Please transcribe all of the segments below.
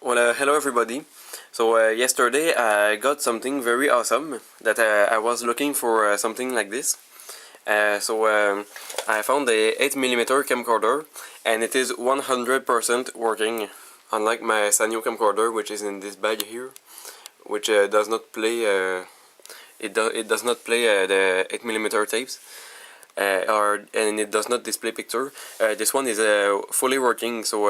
Hello everybody. Yesterday I got something very awesome that I was looking for something like this. I found a 8mm camcorder and it is 100% working, unlike my Sanyo camcorder, which is in this bag here, which does not play it does not play the 8mm tapes. And it does not display picture. This one is fully working, so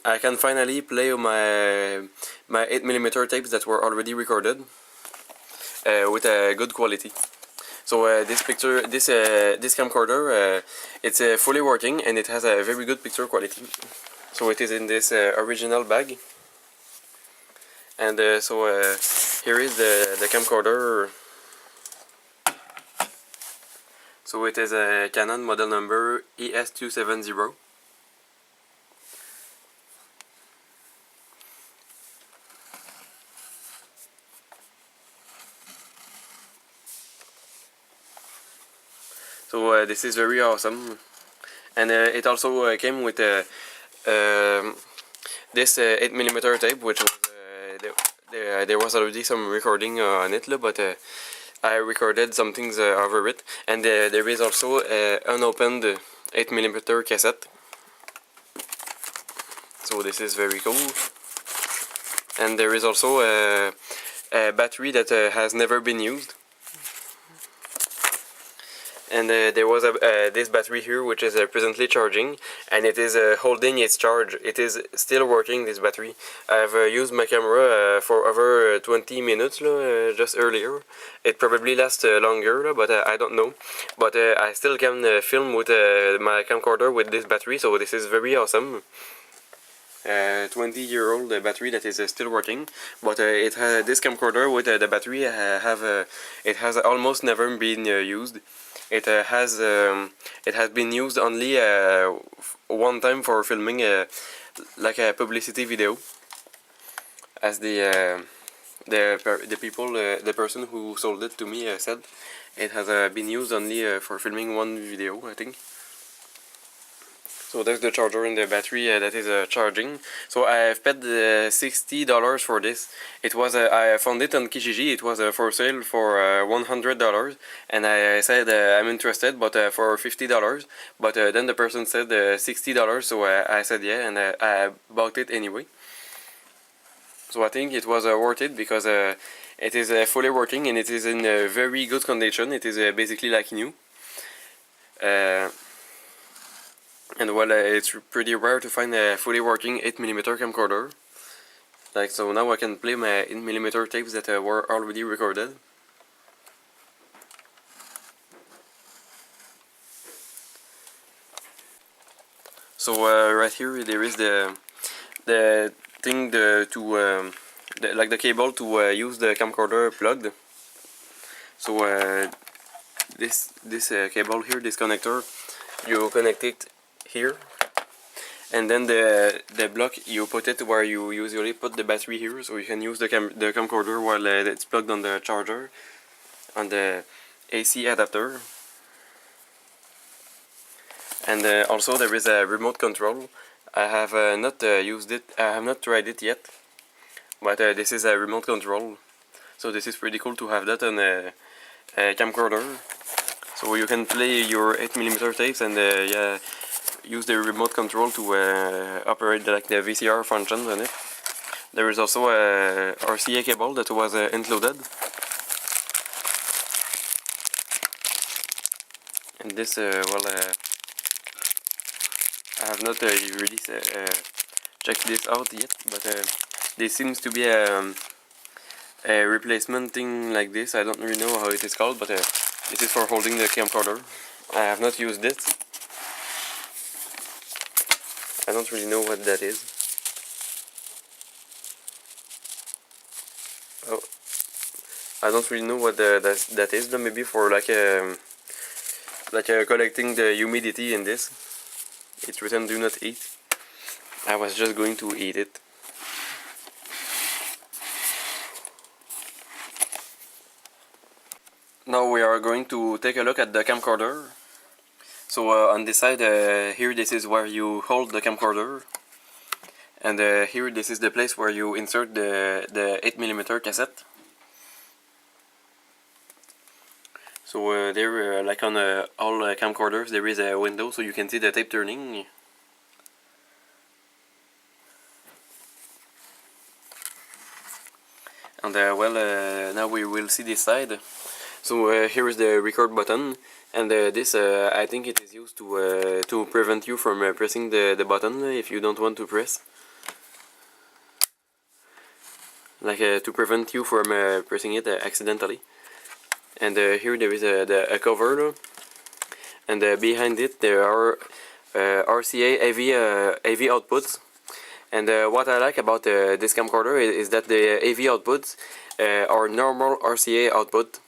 I can finally play my 8mm tapes that were already recorded with a good quality. So this camcorder, it's fully working and it has a very good picture quality. So it is in this original bag, and here is the camcorder. So it is a Canon model number ES270. So this is very awesome, and it also came with this 8mm tape, which was there was already some recording on it, but I recorded some things over it, and there is also an unopened 8mm cassette. So this is very cool. And there is also a battery that has never been used. And there was this battery here, which is presently charging, and it is holding its charge. It is still working, this battery. I've used my camera for over 20 minutes just earlier. It probably lasts longer, but I don't know. But I still can film with my camcorder with this battery, so this is very awesome. 20-year-old battery that is still working, but it has this camcorder with the battery it has almost never been used. It has been used only one time for filming like a publicity video, as the person who sold it to me said. It has been used only for filming one video, I think. So there's the charger and the battery that is charging. So I've paid $60 for this. It was I found it on Kijiji. It was for sale for $100, and I said I'm interested, but for $50. But then the person said $60, so I said yeah, and I bought it anyway. So I think it was worth it, because it is fully working and it is in very good condition. It is basically like new. And it's pretty rare to find a fully working 8mm camcorder. So now I can play my 8mm tapes that were already recorded. So right here there is the thing the cable to use the camcorder plugged. So this cable here, this connector, you connect it here, and then the block, you put it where you usually put the battery here, so you can use the camcorder while it's plugged on the charger, on the AC adapter. And also there is a remote control. I have not used it, I have not tried it yet, but this is a remote control, so this is pretty cool to have that on a camcorder. So you can play your 8mm tapes and yeah, use the remote control to operate like the Vcr functions on it. There is also a Rca cable that was included. And this, I have not really checked this out yet, but there seems to be a replacement thing like this. I don't really know how it is called, but this is for holding the camcorder. I have not used it. I don't really know what that is. Oh, I don't really know what that is. Maybe for collecting the humidity in this. It's written "do not eat." I was just going to eat it. Now we are going to take a look at the camcorder. So on this side here, this is where you hold the camcorder, And here, this is the place where you insert the 8mm cassette. So there, like on all camcorders, there is a window so you can see the tape turning. And now we will see this side. So here is the record button, and this I think it is used to prevent you from pressing the button if you don't want to press. Like to prevent you from pressing it accidentally. And here there is a cover, and behind it there are RCA AV outputs. And what I like about this camcorder is that the AV outputs are normal RCA output,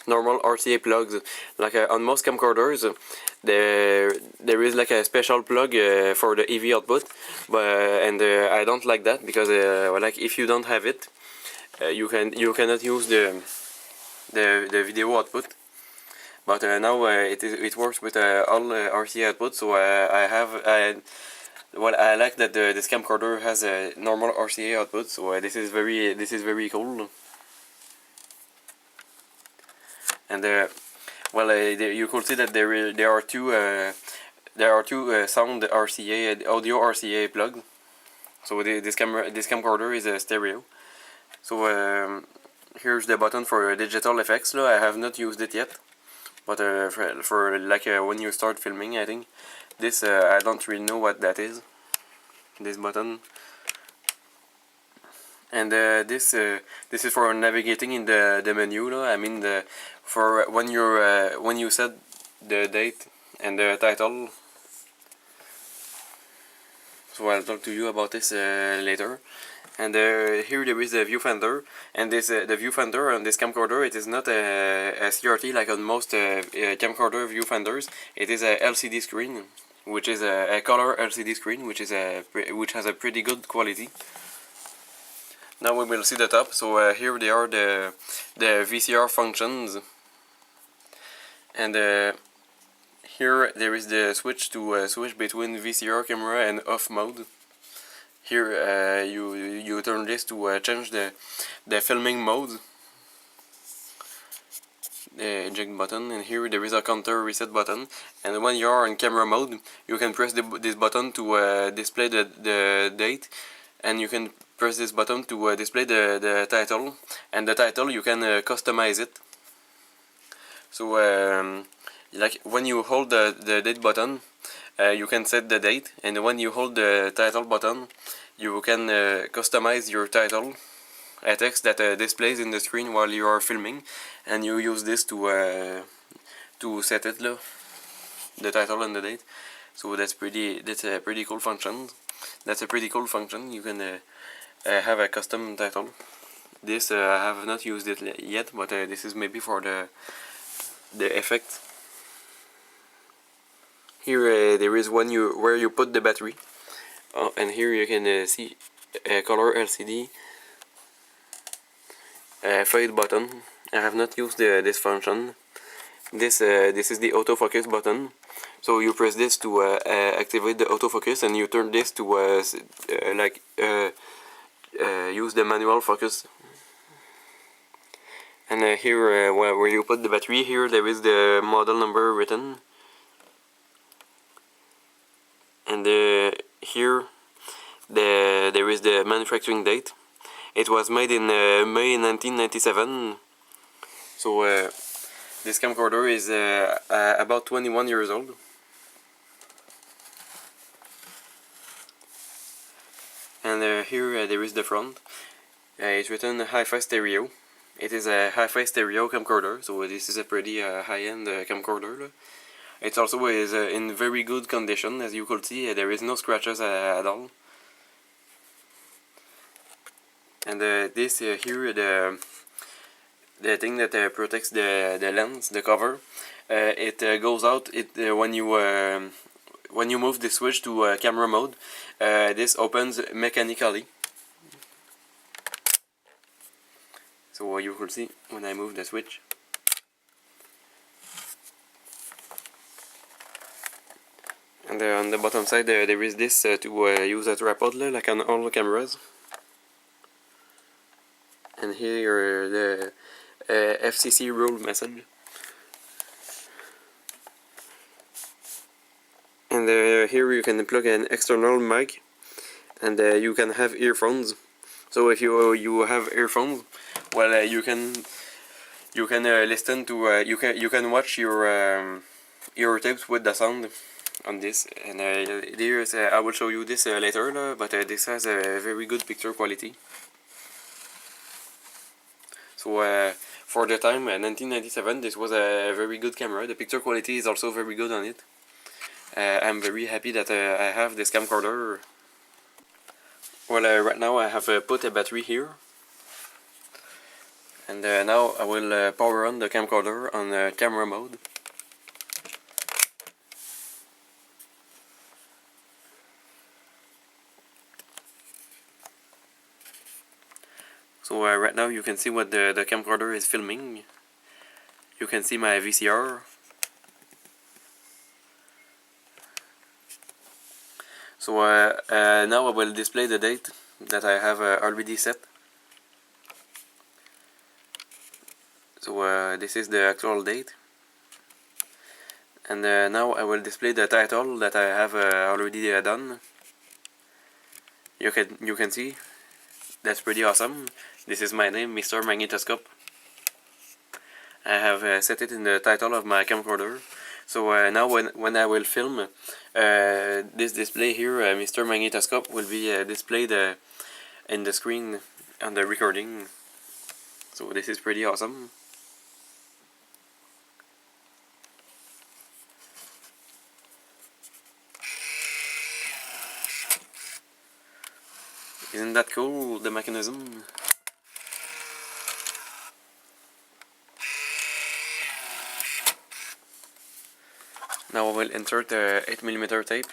normal RCA plugs. Like on most camcorders, there is like a special plug for the AV output, and I don't like that because like if you don't have it, you cannot use the video output. But now it works with all RCA outputs, so I like that this camcorder has a normal RCA output, so this is very cool. And you could see that there are two sound RCA audio RCA plugs. So this camcorder is a stereo. So here's the button for digital effects. I have not used it yet, but for like when you start filming, I think this I don't really know what that is. This button. And this is for navigating in the menu. I mean, for when you set the date and the title. So I'll talk to you about this later. And here there is a viewfinder, and this the viewfinder on this camcorder, it is not a CRT like on most camcorder viewfinders. It is a LCD screen, which is a color LCD screen, which has a pretty good quality. Now we will see the top. So here they are, the VCR functions, and here there is the switch to switch between VCR camera and off mode. Here you turn this to change the filming mode. The eject button, and here there is a counter reset button. And when you are in camera mode, you can press this button to display the date, and you can press this button to display the title. And the title you can customize it. So like when you hold the date button, you can set the date, and when you hold the title button, you can customize your title, a text that displays in the screen while you are filming, and you use this to set it, the title and the date. So that's a pretty cool function. That's a pretty cool function. You can have a custom title. This I have not used it yet, but this is maybe for the effect. Here there is where you put the battery, and here you can see a color LCD, fade button. I have not used this function. This is the autofocus button. So you press this to activate the autofocus, and you turn this to use the manual focus. And here where you put the battery, here there is the model number written. And here there is the manufacturing date. It was made in May 1997. So this camcorder is about 21 years old. And here there is the front. It's written hi-fi stereo. It is a hi-fi stereo camcorder, so this is a pretty high-end camcorder. It also is in very good condition, as you could see. There is no scratches at all. And this here, the thing that protects the lens, the cover, it goes out. When you move the switch to camera mode, this opens mechanically. So you could see when I move the switch. And on the bottom side there is this to use a tripod like on all cameras. And here the FCC rule message. And here you can plug an external mic, and you can have earphones. So if you have earphones, well you can listen to you can watch your tapes with the sound on this. And there's I will show you this later, but this has a very good picture quality. So for the time 1997, this was a very good camera. The picture quality is also very good on it. I'm very happy that I have this camcorder. Well, right now I have put a battery here, and now I will power on the camcorder on camera mode. So right now you can see what the camcorder is filming. You can see my VCR. So now I will display the date that I have already set. So this is the actual date. And now I will display the title that I have already done. You can see that's pretty awesome. This is my name, Mr. Magnetoscope. I have set it in the title of my camcorder. So now when I will film this display here, Mr. Magnetoscope will be displayed in the screen on the recording. So this is pretty awesome. Isn't that cool, the mechanism? Now I will insert the 8mm tape.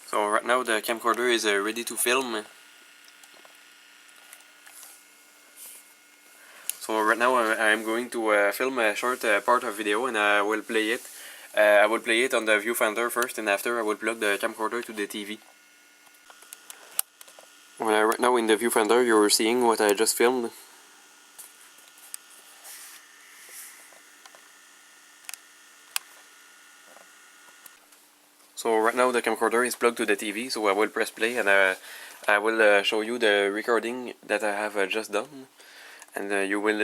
So right now the camcorder is ready to film. So right now I'm going to film a short part of video, and I will play it. I will play it on the Viewfinder first, and after I will plug the camcorder to the TV. Well, right now in the Viewfinder you're seeing what I just filmed. So right now the camcorder is plugged to the TV, so I will press play, and I will show you the recording that I have just done, and you will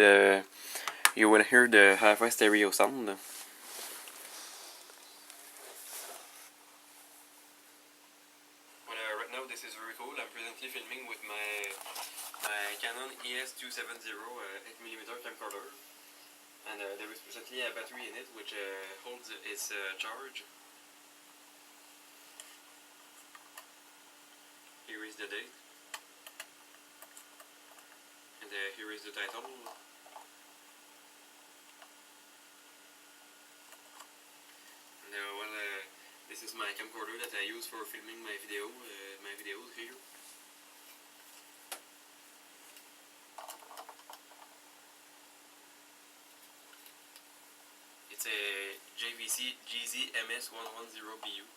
hear the halfway stereo sound. Right now this is very cool. I'm presently filming with my Canon ES270 8mm camcorder, and there is presently a battery in it which holds its charge. Here is the date, and here is the title. And this is my camcorder that I use for filming my videos here. It's a JVC GZ-MS110BU.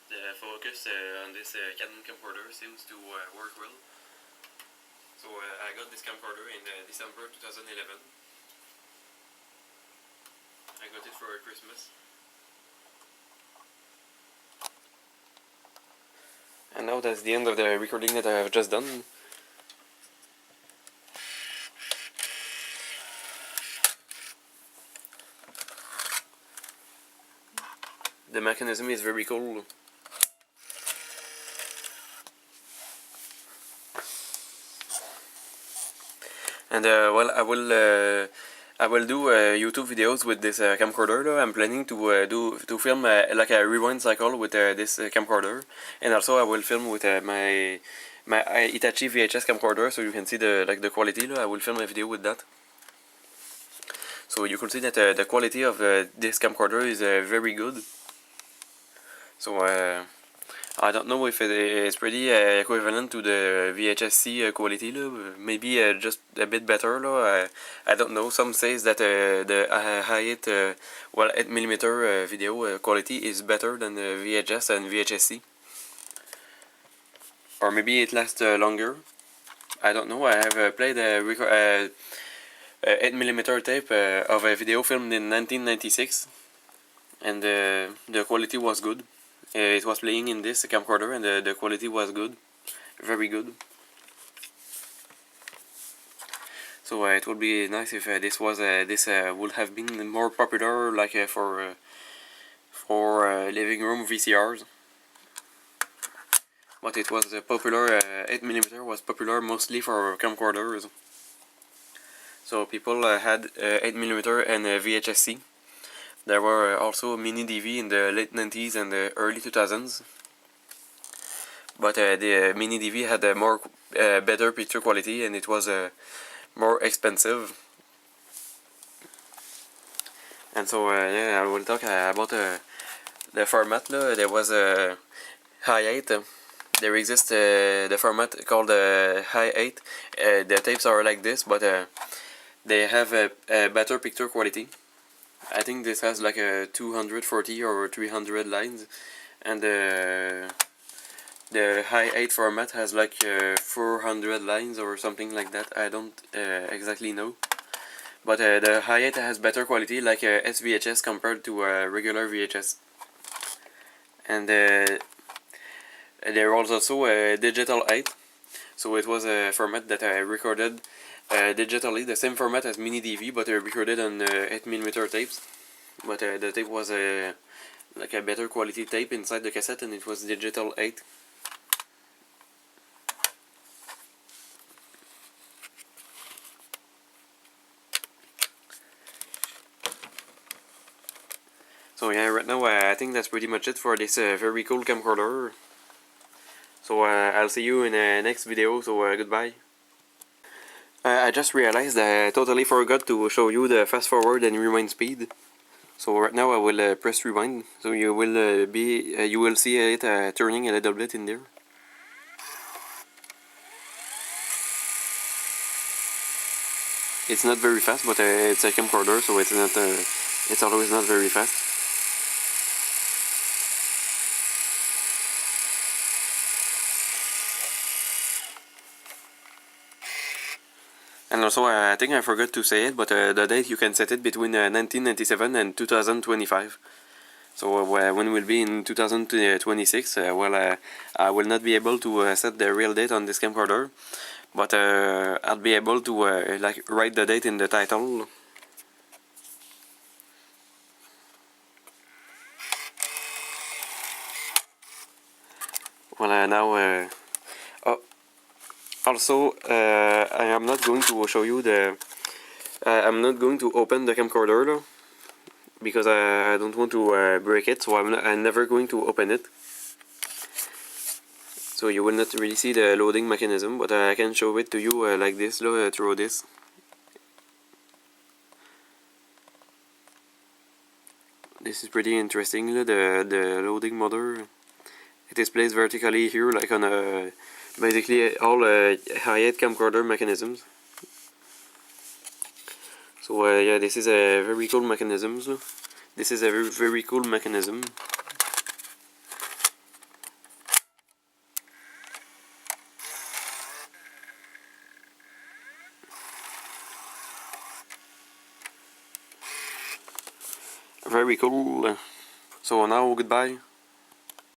The focus on this Canon camcorder seems to work well. So I got this camcorder in December 2011. I got it for Christmas. And now that's the end of the recording that I have just done. The mechanism is very cool. And well, I will do YouTube videos with this camcorder. I'm planning to film like a rewind cycle with this camcorder, and also I will film with my Hitachi VHS camcorder, so you can see the quality. I will film a video with that. So you could see that the quality of this camcorder is very good. So I don't know if it is pretty equivalent to the VHS-C quality, maybe just a bit better. I don't know. Some says that the high 8mm video quality is better than the VHS and VHS-C. Or maybe it lasts longer. I don't know. I have played a 8mm tape of a video filmed in 1996, and the quality was good. It was playing in this camcorder, and the quality was good, very good. So it would be nice if this would have been more popular, like for living room VCRs. But it was popular. 8mm was popular mostly for camcorders. So people had 8mm and VHS-C. There were also mini DV in the late 90s and the early 2000s. But the mini DV had a better picture quality, and it was more expensive. And so yeah, I will talk about the format. There was a high 8. There exists the format called high 8. The tapes are like this, but they have a better picture quality. I think this has like a 240 or 300 lines, and the high 8 format has like 400 lines or something like that. I don't exactly know, but the high 8 has better quality, like SVHS compared to regular VHS. And there was also a digital 8, so it was a format that I recorded digitally, the same format as mini DV, but recorded on 8mm tapes. But the tape was like a better quality tape inside the cassette, and it was digital 8. So yeah, right now I think that's pretty much it for this very cool camcorder. So I'll see you in the next video, so goodbye. I just realized I totally forgot to show you the fast forward and rewind speed. So right now I will press rewind, so you will see it turning a little bit in there. It's not very fast, but it's a camcorder, so it's always not very fast. And also, I think I forgot to say it, but the date you can set it between 1997 and 2025. So when we'll be in 2026, I will not be able to set the real date on this camcorder, but I'll be able to like write the date in the title. Well, now. Also, I am not going to show you I'm not going to open the camcorder because I don't want to break it, so I'm never going to open it. So you will not really see the loading mechanism, but I can show it to you like this, through this. This is pretty interesting, the loading mother. It is placed vertically here, like on a basically all high-end camcorder mechanisms. So yeah, this is a very cool mechanism. This is a very cool mechanism. Very cool. So now goodbye.